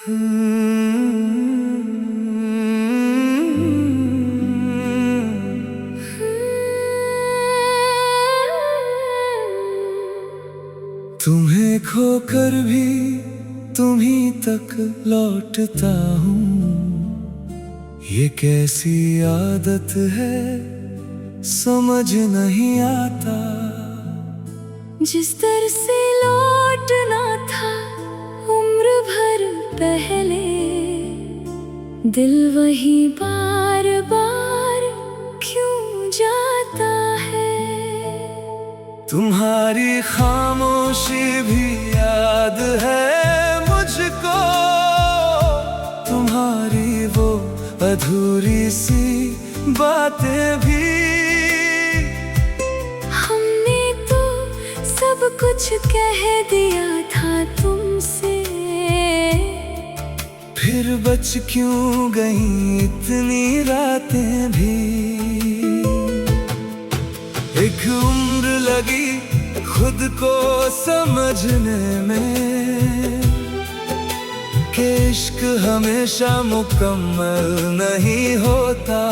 तुम्हें खोकर भी तुम्हीं तक लौटता हूँ। ये कैसी आदत है समझ नहीं आता। जिस दर से लौटना था उम्र भर पहले, दिल वही बार बार क्यों जाता है। तुम्हारी खामोशी भी याद है मुझको, तुम्हारी वो अधूरी सी बातें भी। हमने तो सब कुछ कह दिया था तुमसे, फिर बच क्यों गई इतनी रातें भी। एक उम्र लगी खुद को समझने में, कि इश्क हमेशा मुकम्मल नहीं होता।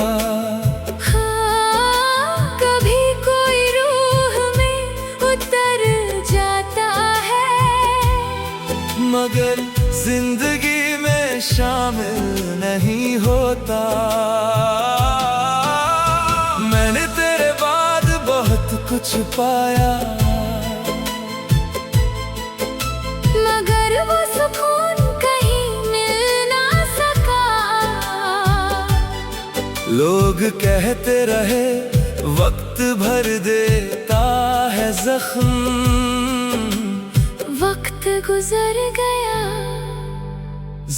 हाँ, कभी कोई रूह में उतर जाता है, मगर जिंदगी में शामिल नहीं होता। मैंने तेरे बाद बहुत कुछ पाया, मगर वो सुकून कहीं मिल ना सका। लोग कहते रहे वक्त भर देता है जख्म, वक्त गुजर गया,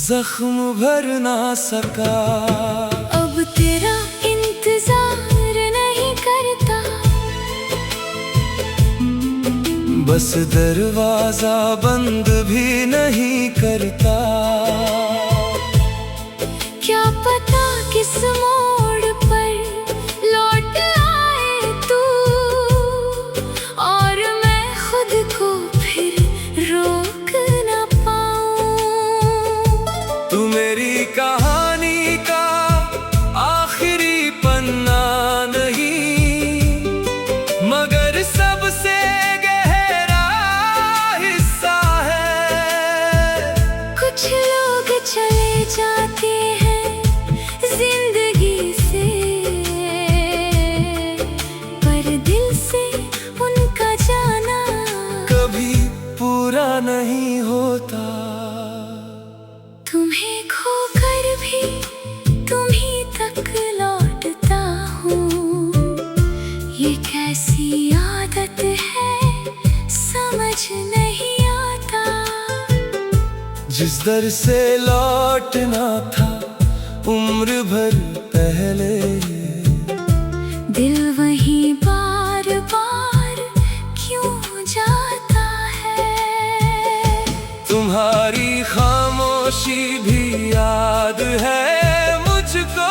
जख्म भर ना सका। अब तेरा इंतजार नहीं करता, बस दरवाजा बंद भी नहीं करता। क्या पता किस मोड़ पर लौट आए तू, और मैं खुद को फिर रोक ना पाऊं। तू मेरी कहानी का आखिरी पन्ना नहीं, मगर सबसे गहरा हिस्सा है। कुछ लोग चले जाते हैं जिंदगी से, पर दिल से उनका जाना कभी पूरा नहीं होता। तुम्हें खोकर भी तुम्हीं तक लौटता हूँ। ये कैसी आदत है समझ नहीं आता। जिस दर से लौटना था उम्र भर पहले, दिल वही बार बार क्यों जाता है। तुम्हारी खामोशी भी याद है मुझको,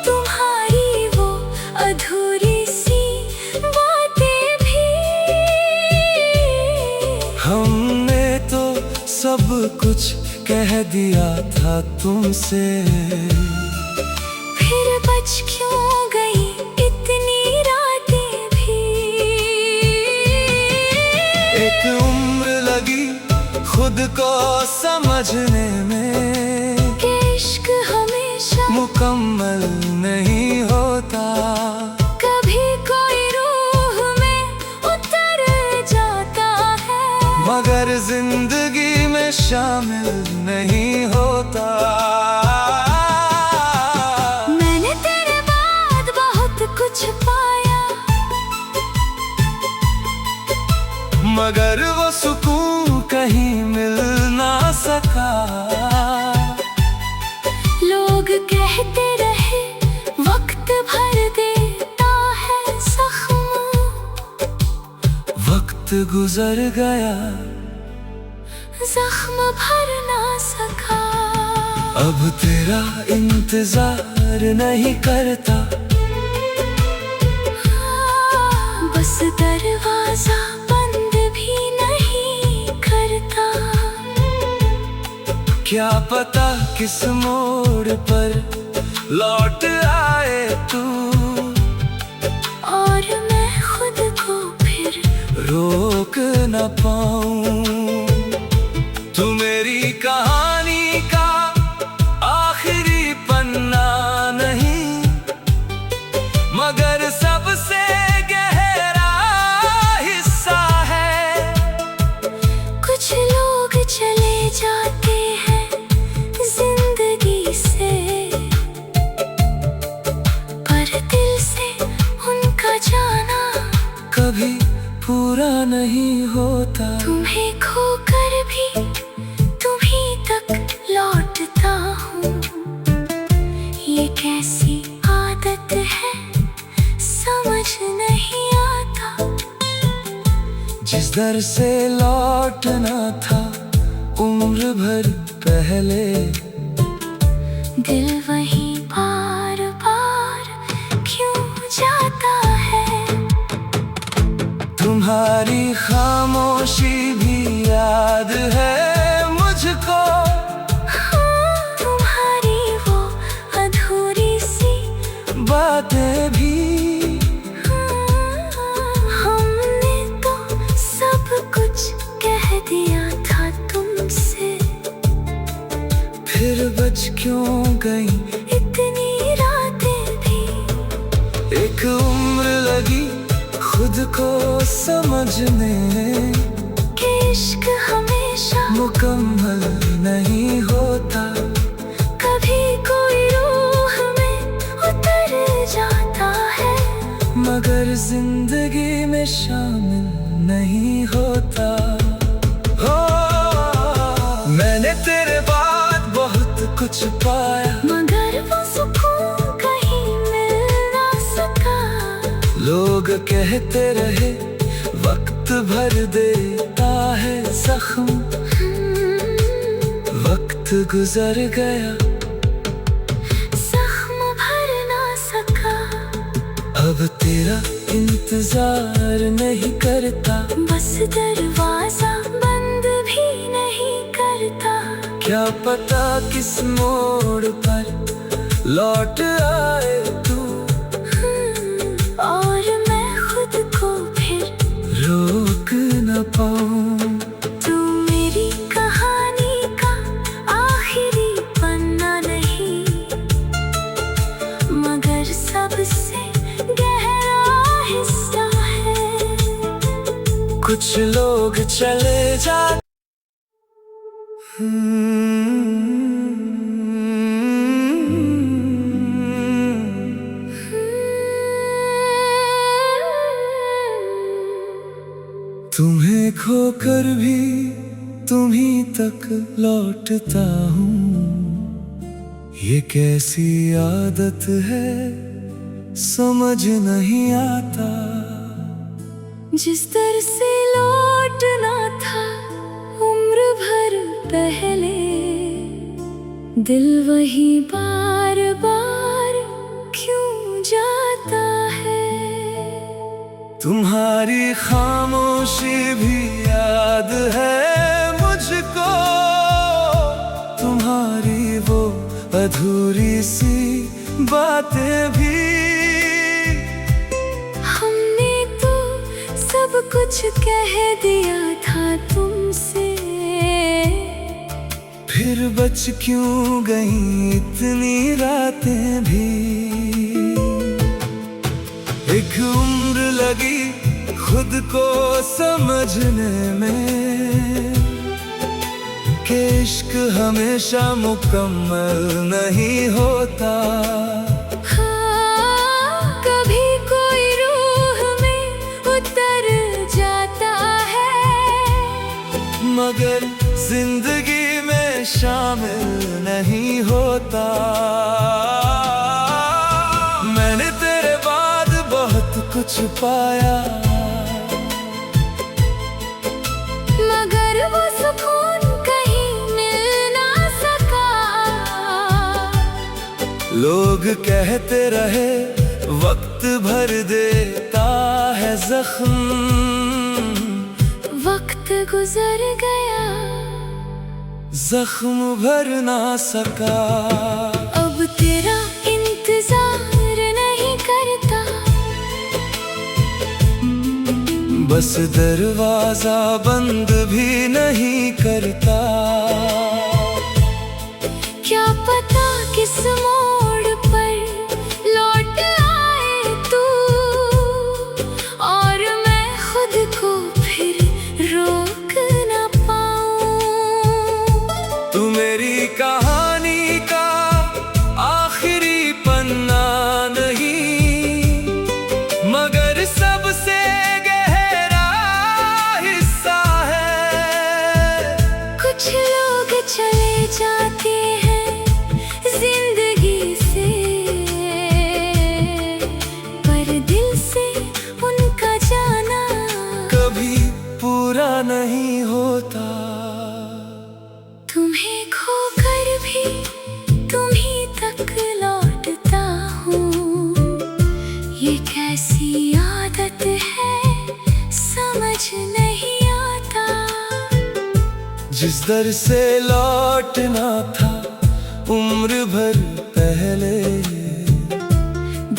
तुम्हारी वो अधूरी सी बातें भी। हमने तो सब कुछ कह दिया था तुमसे, फिर बच क्यों गई इतनी रातें भी। एक उम्र लगी खुद को समझने में, कि इश्क हमेशा मुकम्मल नहीं होता। कभी कोई रूह में उतर जाता है, मगर जिंदगी में शामिल नहीं होता। मैंने तेरे बाद बहुत कुछ पाया, मगर वो सुकून कहीं मिल ना सका। लोग कहते रहे वक्त भर देता है जख्म, वक्त गुजर गया, जख्म भर ना सका। अब तेरा इंतजार नहीं करता, बस दरवाजा बंद भी नहीं करता। क्या पता किस मोड़ पर लौट आए तू, और मैं खुद को फिर रोक न पाऊं। तू मेरी कहानी का आखिरी पन्ना नहीं, मगर सबसे गहरा हिस्सा है। कुछ लोग चले जाते हैं जिंदगी से, पर दिल से उनका जाना कभी पूरा नहीं होता। तुम्हें खोकर भी तुम्ही तक लौटता हूँ। ये कैसी आदत है समझ नहीं आता। जिस दर से लौटना था उम्र भर पहले, दिल वहीं बार बार क्यों जाता है। तुम्हारी खामोशी भी याद है मुझको, हाँ, तुम्हारी वो अधूरी सी बातें भी। हमने तो सब कुछ कह दिया था तुमसे, फिर बच क्यों गई इतनी रातें भी। एक उम्र लगी खुद को समझने, कि इश्क हमेशा मुकम्मल नहीं होता। कभी कोई रूह में उतर जाता है, मगर जिंदगी में शामिल नहीं होता। हो मैंने तेरे बाद बहुत कुछ पाया, मगर वो सुकून कहीं मिल ना सका। लोग कहते रहे वक्त भर देता है जख्म, वक्त गुजर गया जख्म भर ना सका। अब तेरा इंतजार नहीं करता, बस दरवाजा बंद भी नहीं करता। क्या पता किस मोड़ पर लौट आए तू, और मैं खुद को फिर रोक न पाऊं। तू मेरी कहानी का आखिरी पन्ना नहीं, मगर सबसे गहरा हिस्सा है। कुछ लोग चले जाते तुम्हें खोकर भी तुम्ही तक लौटता हूँ। ये कैसी आदत है समझ नहीं आता। जिस दर से लौटना था उम्र भर पहले, दिल वही बार बार क्यों जाता है। तुम्हारी खामोशी भी याद है मुझको, तुम्हारी वो अधूरी सी बातें भी। हमने तो सब कुछ कह दिया था तुमसे, फिर बच क्यों गई इतनी रातें भी। एक उम्र लगी खुद को समझने में, कि इश्क हमेशा मुकम्मल नहीं होता। हाँ, कभी कोई रूह में उतर जाता है, मगर जिंदगी में शामिल नहीं होता। मैंने तेरे बाद बहुत कुछ पाया, मगर वो सुकून कहीं मिल ना सका। लोग कहते रहे वक्त भर देता है जख्म, वक्त गुजर गया जख्म भर ना सका। अब तेरा इंतजार नहीं करता, बस दरवाजा बंद भी नहीं करता। क्या पता किस मोड़ पर लौट आए तू, और मैं खुद को फिर रोक ना पाऊं। तू मेरी कहानी का आखिरी पन्ना नहीं, मगर सबसे गहरा हिस्सा है। कुछ लोग चले जाते हैं जिंदगी से, पर दिल से उनका जाना कभी पूरा नहीं होता। तुम्हें खोकर भी तुम्हीं तक लौटता हूँ। ये कैसी आदत है समझ नहीं आता। जिस दर से लौटना था उम्र भर पहले,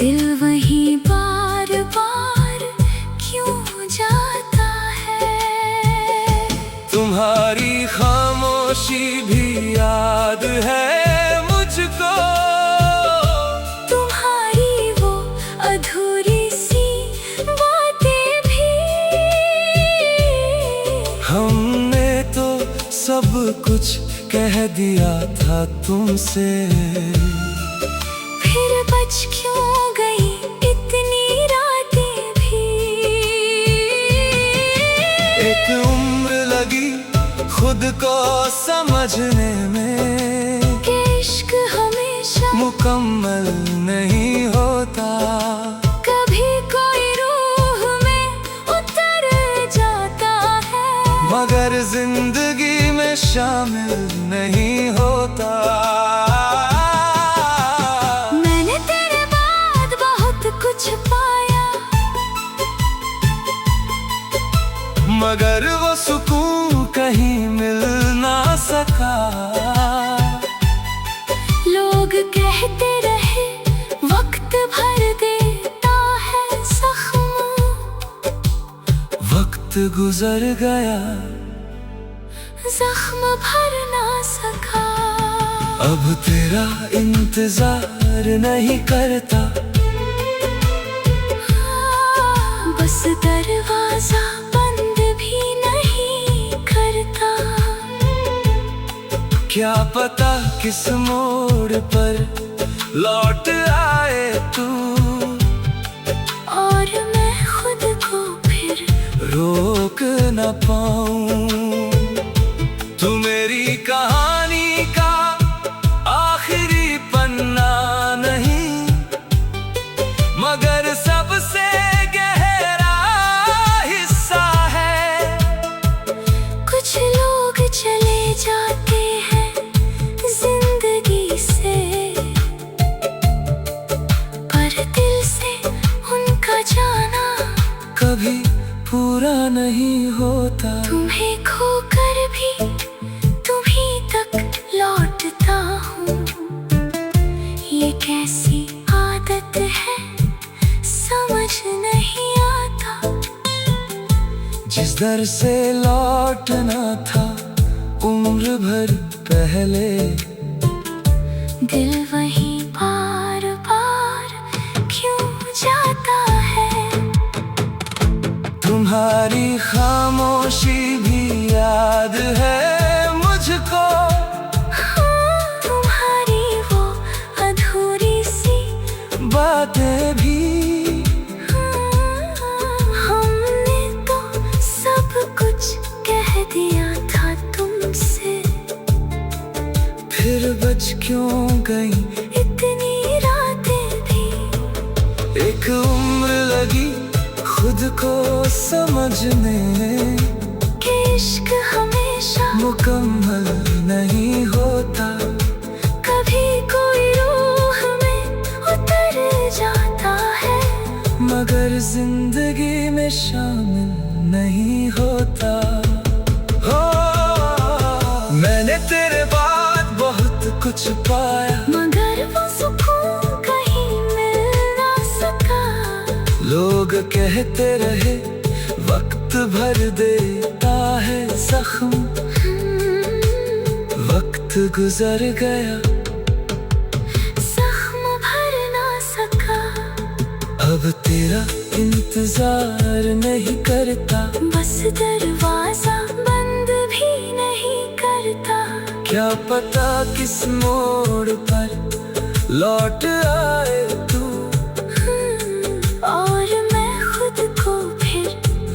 दिल वहीं बार बार क्यों जाता है। तुम्हारी खामोशी भी याद है मुझको, तुम्हारी वो अधूरी सी बातें भी। हमने तो सब कुछ कह दिया था तुमसे, फिर बच क्यों गई इतनी रातें भी। एक उम्र लगी खुद को समझने में, कि इश्क हमेशा मुकम्मल नहीं होता। कभी कोई रूह में उतर जाता है, मगर जिंदगी में शामिल नहीं होता। मैंने तेरे बाद बहुत कुछ पाया, मगर वो सुकून कहीं मिल ना सका। लोग कहते रहे वक्त भर देता है जख्म, वक्त गुजर गया जख्म भर ना सका। अब तेरा इंतजार नहीं करता, बस दरवाजा बंद भी नहीं करता। क्या पता किस मोड़ पर लौट आए तू, और मैं खुद को फिर रोक न पाऊं। तू मेरी कहानी का आखिरी पन्ना नहीं, मगर सबसे गहरा हिस्सा है। कुछ लोग चले जाते हैं जिंदगी से, पर दिल से उनका जाना कभी पूरा नहीं होता। तुम्हें खोकर भी तुम्हीं तक लौटता हूँ। ये कैसी आदत है समझ नहीं आता। जिस दर से लौटना था उम्र भर पहले, दिल वहीं बार बार क्यों जाता है। तुम्हारी खामोशी भी याद है मुझको, तुम्हारी वो अधूरी सी बातें भी। हमने तो सब कुछ कह दिया था तुमसे, फिर बच क्यों गई इतनी रातें भी। एक उम्र लगी खुद को समझने, कि इश्क हमेशा मुकम्मल नहीं होता। कभी कोई रूह में उतर जाता है, मगर जिंदगी में शामिल नहीं होता। हो मैंने तेरे कुछ पाया, मगर वो सुकून कहीं मिल ना सका। लोग कहते रहे वक्त भर देता है जख्म। वक्त गुजर गया, जख्म भर ना सका। अब तेरा इंतजार नहीं करता, बस दरवाजा बंद भी नहीं करता। क्या पता किस मोड़ पर लौट आए तू, और मैं खुद को फिर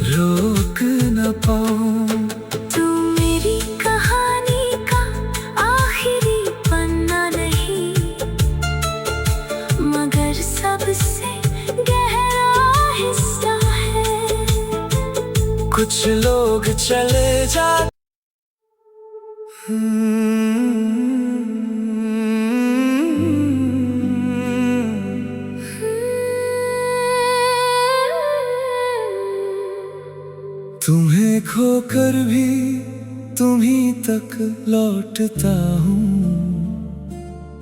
रोक न पाऊं। तू मेरी कहानी का आखिरी पन्ना नहीं, मगर सबसे गहरा हिस्सा है। कुछ लोग चले जाते, तुम्हें खोकर भी तुम्हीं तक लौटता हूँ।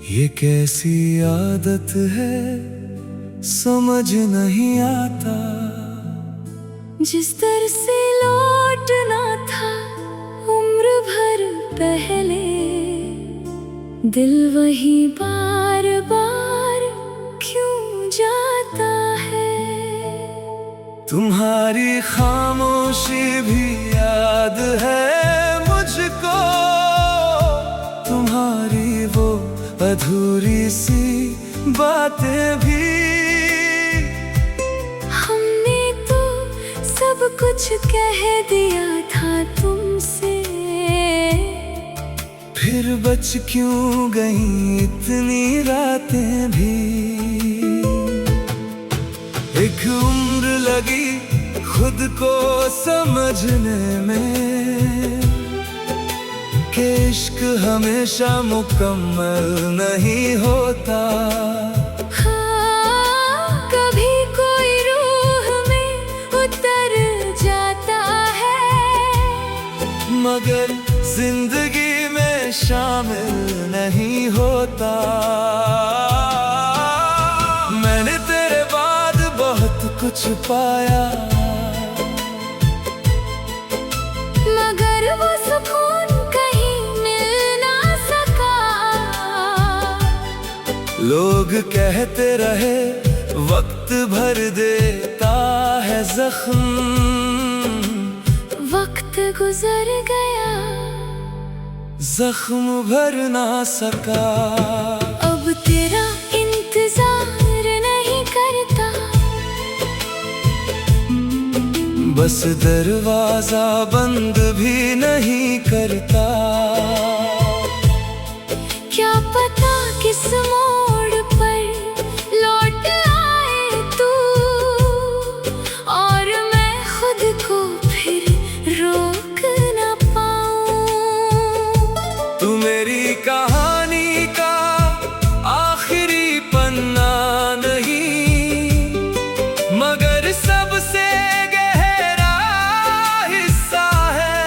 ये कैसी आदत है समझ नहीं आता। जिस दर से लौटना था उम्र भर पहले, दिल वही बार बार क्यों जाता है। तुम्हारी खामोशी भी याद है मुझको, तुम्हारी वो अधूरी सी बातें भी। हमने तो सब कुछ कह दिया था तुमसे, फिर बच क्यों गई इतनी रातें भी। एक उम्र लगी खुद को समझने में, कि इश्क हमेशा मुकम्मल नहीं होता। हाँ, कभी कोई रूह में उतर जाता है, मगर जिंदगी में शामिल नहीं होता। मैंने तेरे बाद बहुत कुछ पाया, मगर वो सुकून कहीं मिल ना सका। लोग कहते रहे वक्त भर देता है जख्म। वक्त गुजर गया, जख्म भर ना सका। अब तेरा इंतजार नहीं करता, बस दरवाजा बंद भी नहीं करता। क्या पता किस मोड़ पर लौट आए तू, और मैं खुद को फिर रोक ना पाऊं। तू मेरी कहानी का आखिरी पन्ना नहीं, मगर सबसे गहरा हिस्सा है।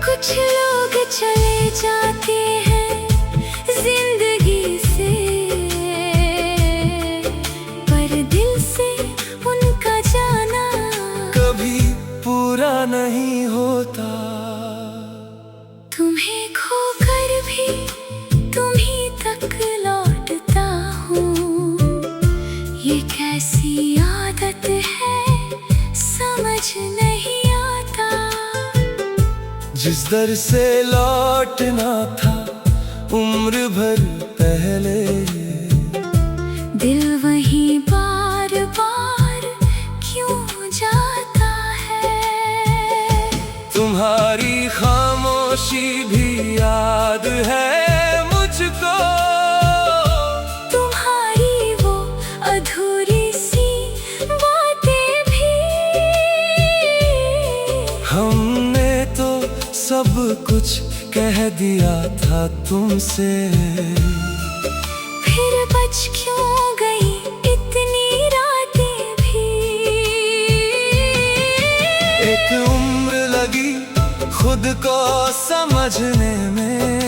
कुछ लोग चले जाते हैं जिंदगी से, पर दिल से उनका जाना कभी पूरा नहीं होता। तुम्हें खोकर भी तुम्हीं तक लौटता हूँ। ये कैसी आदत है समझ नहीं आता। जिस दर से लौटना था उम्र भर पहले, दिल वही बार बार क्यों जाता है। तुम्हारी खामोशी भी याद है मुझको, तुम्हारी वो अधूरी सी बातें भी। हमने तो सब कुछ कह दिया था तुमसे, फिर बच क्यों गई इतनी रातें भी। एक उम्र लगी खुद को समझने में,